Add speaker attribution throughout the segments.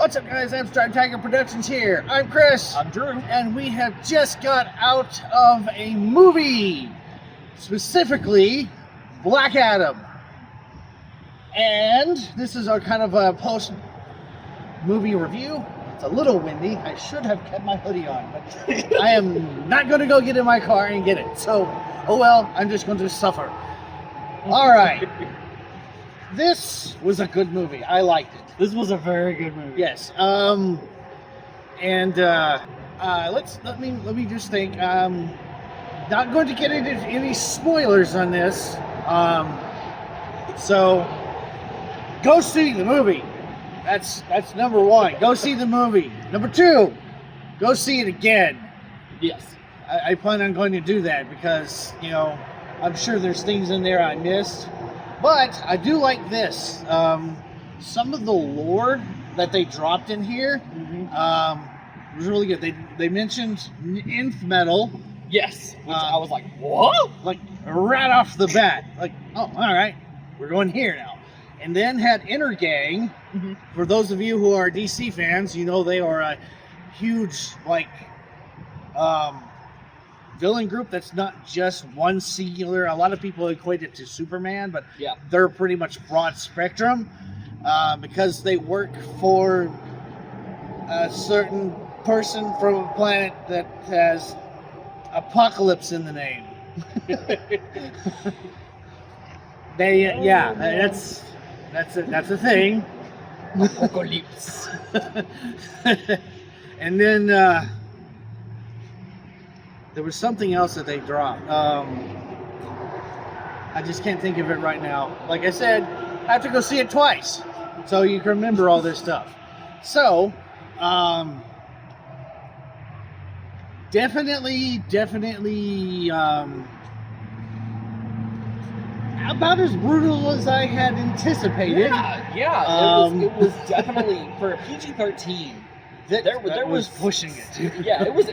Speaker 1: What's up, guys? I'm Strike Tiger Productions here. I'm Chris.
Speaker 2: I'm Drew.
Speaker 1: And we have just got out of a movie, specifically Black Adam. And this is our kind of a post-movie review. It's a little windy. I should have kept my hoodie on, but I am not going to go get in my car and get it. So, oh well, I'm just going to suffer. All right. This was a good movie. I liked it.
Speaker 2: This was a very good movie.
Speaker 1: Yes. Let me just think. Not going to get into any spoilers on this. So go see the movie. That's number one. Go see the movie. Number two, go see it again.
Speaker 2: Yes.
Speaker 1: I plan on going to do that because, you know, I'm sure there's things in there I missed. But I do like this. Some of the lore that they dropped in here was really good. They mentioned nth metal.
Speaker 2: Yes. Which I was like, what?
Speaker 1: Like right off the bat. Like, oh, all right, we're going here now. And then had Intergang. For those of you who are DC fans, you know they are a huge villain group that's not just one singular. A lot of people equate it to Superman, but
Speaker 2: yeah,
Speaker 1: they're pretty much broad spectrum because they work for a certain person from a planet that has Apocalypse in the name. That's a thing.
Speaker 2: Apocalypse.
Speaker 1: And then there was something else that they dropped. I just can't think of it right now. Like I said, I have to go see it twice, so you can remember all this stuff. So, definitely, about as brutal as I had anticipated.
Speaker 2: Yeah. It was definitely for a PG-13. There was
Speaker 1: pushing it.
Speaker 2: Yeah, it was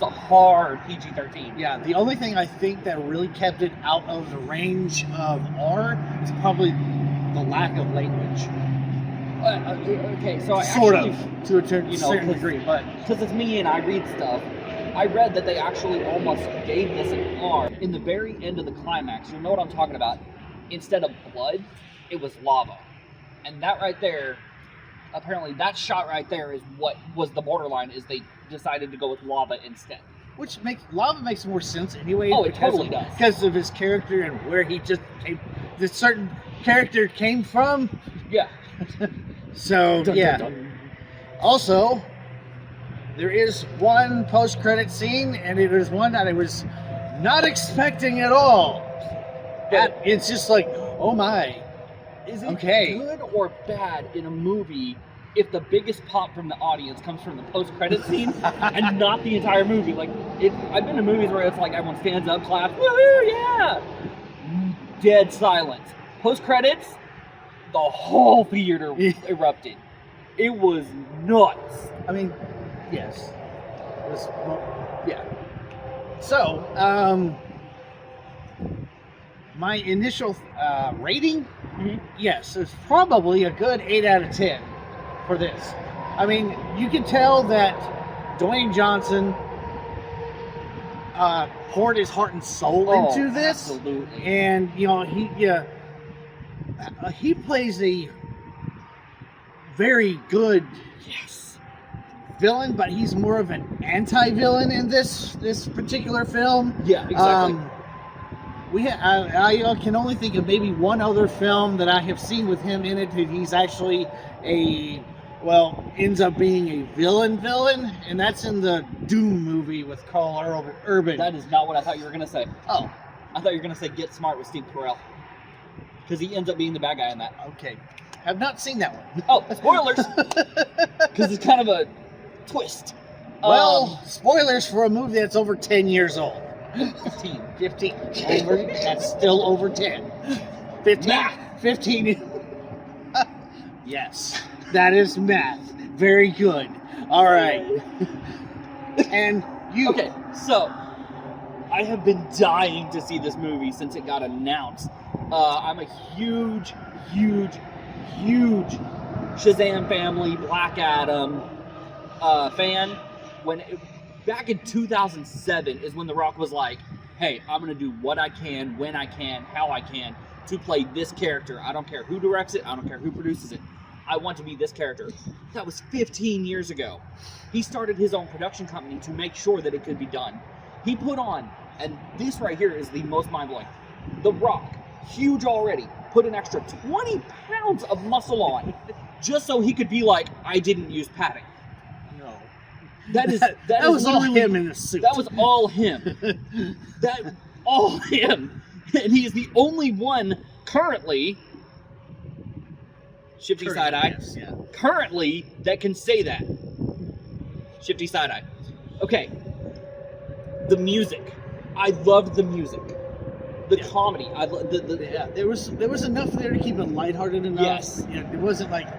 Speaker 2: a hard PG-13.
Speaker 1: Yeah, the only thing I think that really kept it out of the range of R is probably the lack of language.
Speaker 2: Okay, so
Speaker 1: to a certain degree, but
Speaker 2: because it's me and I read stuff, I read that they actually almost gave this an R in the very end of the climax. You'll know what I'm talking about. Instead of blood, it was lava, and that right there. Apparently, that shot right there is what was the borderline. Is they decided to go with lava instead,
Speaker 1: which lava makes more sense anyway.
Speaker 2: Oh, it totally does
Speaker 1: because of his character and where he just came. This certain character came from.
Speaker 2: Yeah.
Speaker 1: So yeah.
Speaker 2: Dun.
Speaker 1: Also, there is one post-credit scene, and it is one that I was not expecting at all. It's just like, oh my.
Speaker 2: Is it good or bad in a movie if the biggest pop from the audience comes from the post-credit scene and not the entire movie? Like, I've been to movies where it's like everyone stands up, claps, woohoo, yeah! Dead silence. Post-credits, the whole theater erupted. It was nuts.
Speaker 1: I mean, yes. Yeah. So, my initial rating, yes, it's probably a good 8 out of 10 for this. I mean, you can tell that Dwayne Johnson poured his heart and soul into this.
Speaker 2: Absolutely.
Speaker 1: And, you know, he plays a very good villain, but he's more of an anti-villain in this particular film.
Speaker 2: Yeah, exactly.
Speaker 1: I can only think of maybe one other film that I have seen with him in it that he's actually ends up being a villain, and that's in the Doom movie with Carl Urban.
Speaker 2: That is not what I thought you were going to say.
Speaker 1: Oh.
Speaker 2: I thought you were going to say Get Smart with Steve Carell. Because he ends up being the bad guy in that.
Speaker 1: Okay. Have not seen that one.
Speaker 2: Oh, spoilers! Because it's kind of a twist.
Speaker 1: Well, spoilers for a movie that's over 10 years old.
Speaker 2: 15.
Speaker 1: That's still over 10. 15.
Speaker 2: Math.
Speaker 1: 15. Yes, that is math. Very good. All right. And you.
Speaker 2: Okay, so I have been dying to see this movie since it got announced. I'm a huge Shazam family, Black Adam fan. Back in 2007 is when The Rock was like, hey, I'm going to do what I can, when I can, how I can to play this character. I don't care who directs it. I don't care who produces it. I want to be this character. That was 15 years ago. He started his own production company to make sure that it could be done. He put on, and this right here is the most mind-blowing, The Rock, huge already, put an extra 20 pounds of muscle on just so he could be like, I didn't use padding. That
Speaker 1: was all him in the suit.
Speaker 2: That was all him. All him. And he is the only one currently, Shifty Side-Eye,
Speaker 1: yes, yeah.
Speaker 2: currently that can say that. Shifty Side-Eye. Okay. The music. I loved the music. The comedy.
Speaker 1: There was enough there to keep it lighthearted enough.
Speaker 2: Yes.
Speaker 1: Yeah, it wasn't like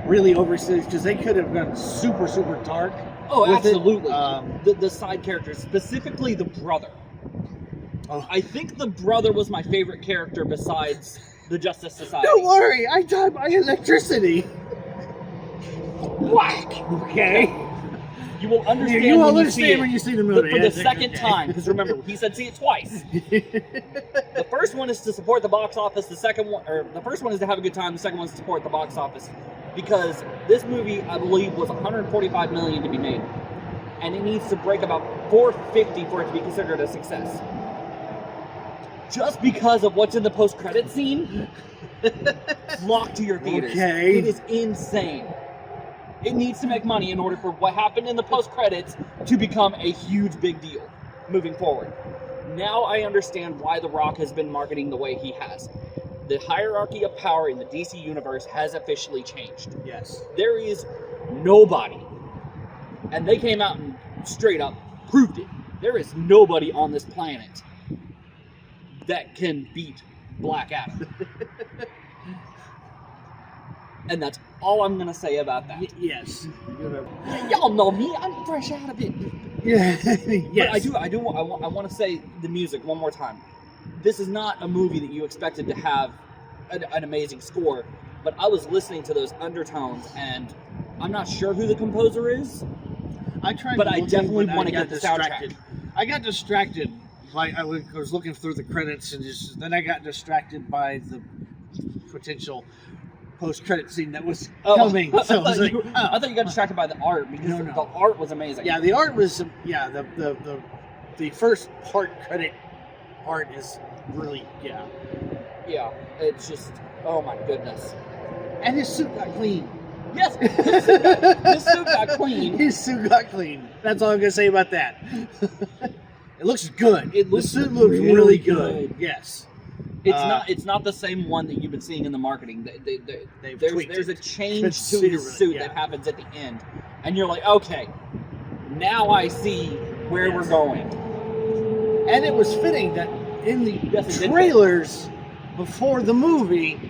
Speaker 1: really overstaged because they could have gone super, super dark.
Speaker 2: Oh, absolutely. The side characters, specifically the brother.
Speaker 1: Oh.
Speaker 2: I think the brother was my favorite character besides the Justice Society.
Speaker 1: Don't worry, I died by electricity. Whack. Okay.
Speaker 2: You will understand.
Speaker 1: You will
Speaker 2: when
Speaker 1: understand when you see the movie
Speaker 2: for the second time, because remember, he said see it twice. The first one is to support the box office. The first one is to have a good time. The second one is to support the box office. Because this movie, I believe, was $145 million to be made, and it needs to break about $450 for it to be considered a success. Just because of what's in the post-credit scene, flock to your theaters.
Speaker 1: Okay.
Speaker 2: It is insane. It needs to make money in order for what happened in the post-credits to become a huge big deal moving forward. Now I understand why The Rock has been marketing the way he has. The hierarchy of power in the DC universe has officially changed.
Speaker 1: Yes.
Speaker 2: There is nobody, and they came out and straight up proved it. There is nobody on this planet that can beat Black Adam. And that's all I'm going to say about that.
Speaker 1: Yes.
Speaker 2: Y'all know me. I'm fresh out of it.
Speaker 1: Yeah. Yes.
Speaker 2: But I want to say the music one more time. This is not a movie that you expected to have an amazing score, but I was listening to those undertones, and I'm not sure who the composer is.
Speaker 1: I tried,
Speaker 2: but I definitely want to get the
Speaker 1: soundtrack.
Speaker 2: soundtrack.
Speaker 1: I got distracted. Like I was looking through the credits, and then I got distracted by the potential post-credit scene that was coming. So I
Speaker 2: thought you got distracted by the art because the art was amazing.
Speaker 1: Yeah, the art was. Yeah, the first credit art is really
Speaker 2: Yeah, it's just oh my goodness.
Speaker 1: And his suit got clean.
Speaker 2: Yes, his suit got clean.
Speaker 1: His suit got clean. That's all I'm gonna say about that. It looks good. The suit looks really good. Yes.
Speaker 2: It's not the same one that you've been seeing in the marketing. There's a change to his suit that happens at the end, and you're like, okay, now I see where we're going.
Speaker 1: And it was fitting that in the trailers before the movie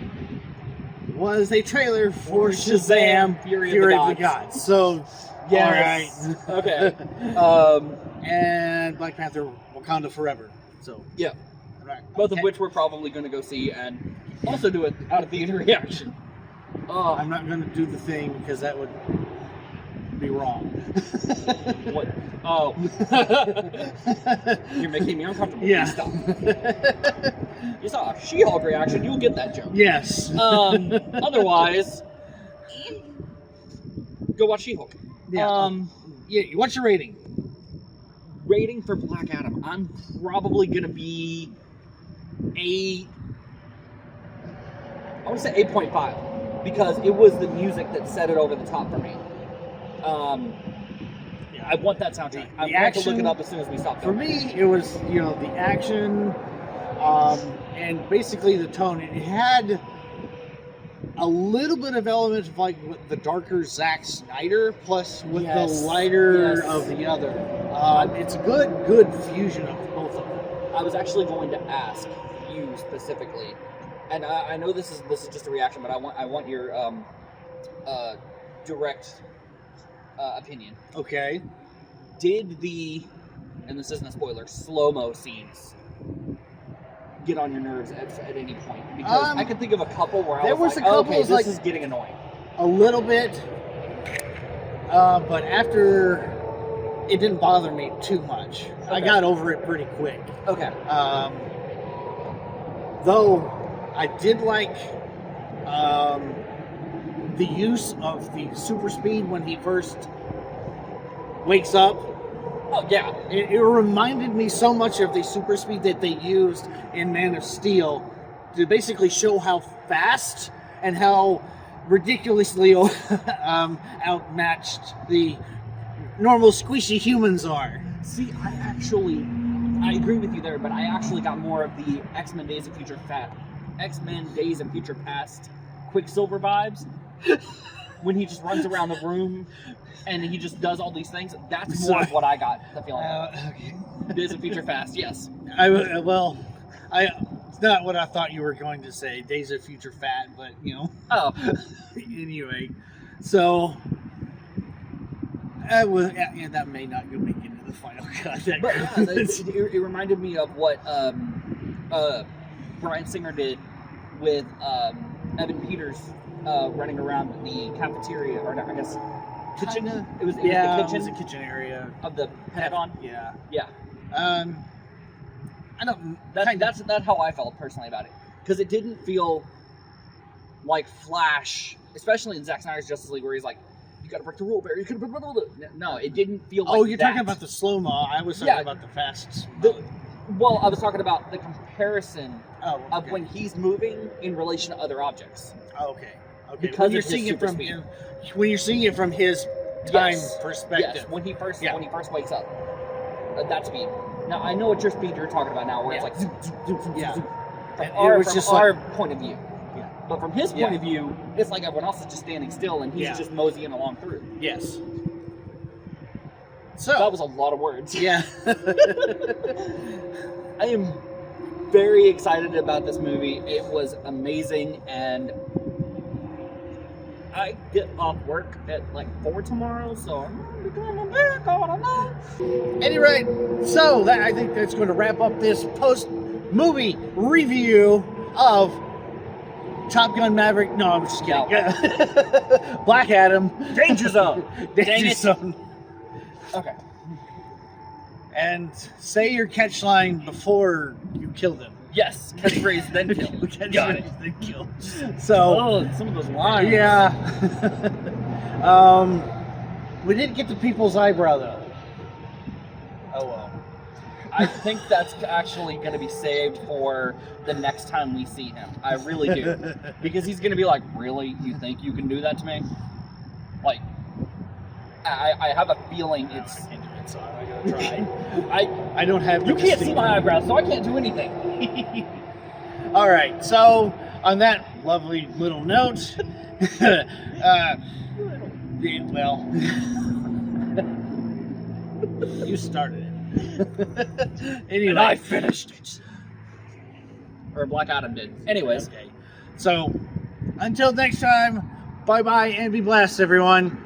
Speaker 1: was a trailer for Shazam, Fury of the Gods. So,
Speaker 2: yes.
Speaker 1: All right.
Speaker 2: Okay.
Speaker 1: And Black Panther, Wakanda Forever. So,
Speaker 2: yeah.
Speaker 1: Right.
Speaker 2: Both of which we're probably going to go see and also do an out-of-theater reaction.
Speaker 1: I'm not going to do the thing because that would be wrong.
Speaker 2: What? Oh. You're making me uncomfortable.
Speaker 1: Yeah.
Speaker 2: Stop. You saw a She-Hulk reaction, you'll get that joke.
Speaker 1: Yes.
Speaker 2: Otherwise, go watch She-Hulk.
Speaker 1: Yeah. What's your rating?
Speaker 2: Rating for Black Adam, I'm probably going to be I want to say 8.5 because it was the music that set it over the top for me. I want that soundtrack. I want to look it up as soon as we stop filming.
Speaker 1: For me, it was the action and basically the tone. It had a little bit of elements of like the darker Zack Snyder plus with the lighter of the other. It's a good fusion of both of them.
Speaker 2: I was actually going to ask you specifically, and I know this is just a reaction, but I want your direct opinion.
Speaker 1: Okay.
Speaker 2: Did and this isn't a spoiler, slow-mo scenes get on your nerves at any point? Because I could think of a couple where I was like, okay, this is getting annoying.
Speaker 1: a little bit, but after, it didn't bother me too much. I
Speaker 2: Okay.
Speaker 1: got over it pretty quick.
Speaker 2: Okay.
Speaker 1: Though I did like the use of the super speed when he first wakes up.
Speaker 2: Oh yeah.
Speaker 1: It reminded me so much of the super speed that they used in Man of Steel to basically show how fast and how ridiculously outmatched the normal squishy humans are.
Speaker 2: See, I agree with you there, but I actually got more of the X-Men Days of Future Past Quicksilver vibes when he just runs around the room and he just does all these things. That's more of what I got the feeling of.
Speaker 1: Okay.
Speaker 2: Days of Future Past, yes.
Speaker 1: It's not what I thought you were going to say. Days of Future Fat, but
Speaker 2: Oh,
Speaker 1: anyway. So that may not make it into the final cut.
Speaker 2: but yeah, it reminded me of what Bryan Singer did with Evan Peters running around the cafeteria, or I guess kitchen.
Speaker 1: Kinda.
Speaker 2: It was the
Speaker 1: It
Speaker 2: kitchen
Speaker 1: was the kitchen area.
Speaker 2: of the Pentagon.
Speaker 1: Yeah.
Speaker 2: Yeah,
Speaker 1: I don't.
Speaker 2: that's how I felt personally about it, because it didn't feel like Flash, especially in Zack Snyder's Justice League, where he's like, "You got to break the rule, Barry. You could break the rule." No, it didn't feel like.
Speaker 1: Oh, you're
Speaker 2: that.
Speaker 1: talking about the slow mo. I was talking about the fast.
Speaker 2: Well, I was talking about the comparison
Speaker 1: Okay.
Speaker 2: of when he's moving in relation to other objects.
Speaker 1: Okay.
Speaker 2: Because
Speaker 1: when you're
Speaker 2: of his
Speaker 1: seeing it
Speaker 2: super
Speaker 1: from
Speaker 2: speed.
Speaker 1: him, when you're seeing it from his time
Speaker 2: Yes.
Speaker 1: perspective.
Speaker 2: Yes, when he first
Speaker 1: Yeah.
Speaker 2: wakes up, that speed. Now I know what your speed you're talking about now, where it's
Speaker 1: Yeah.
Speaker 2: like zoom, zoom, zoom, zoom,
Speaker 1: Yeah.
Speaker 2: zoom. From
Speaker 1: And
Speaker 2: our,
Speaker 1: it was
Speaker 2: from
Speaker 1: just
Speaker 2: our
Speaker 1: like-
Speaker 2: point of view.
Speaker 1: Yeah.
Speaker 2: But from his point
Speaker 1: Yeah.
Speaker 2: of view, it's like everyone else is just standing still and he's
Speaker 1: Yeah.
Speaker 2: just moseying along through.
Speaker 1: Yes. So
Speaker 2: That was a lot of words.
Speaker 1: yeah.
Speaker 2: I am very excited about this movie. It was amazing, and I get off work at like 4 tomorrow, so I'm gonna be coming back. I don't know.
Speaker 1: Anyway, so I think that's going to wrap up this post-movie review of Top Gun Maverick. No, I'm just kidding. Black Adam.
Speaker 2: Danger Zone. Dang
Speaker 1: Danger
Speaker 2: it.
Speaker 1: Zone.
Speaker 2: Okay.
Speaker 1: And say your catch line before you kill them.
Speaker 2: Yes. Catchphrase then kill. Got it.
Speaker 1: Then kill. So,
Speaker 2: Oh, some of those lines.
Speaker 1: yeah. We didn't get the people's eyebrow though. Oh well.
Speaker 2: I think that's actually going to be saved for the next time we see him. I really do. Because he's going to be like, really? You think you can do that to me? Like, I have a feeling it's...
Speaker 1: I can't do it, so I'm not gonna try.
Speaker 2: I
Speaker 1: don't have.
Speaker 2: You can't see my eyebrows, so I can't do anything.
Speaker 1: All right. So on that lovely little note, well, you started it. Anyway,
Speaker 2: And I finished it. Or Black Adam did. Anyways.
Speaker 1: Okay. So until next time, bye bye and be blessed, everyone.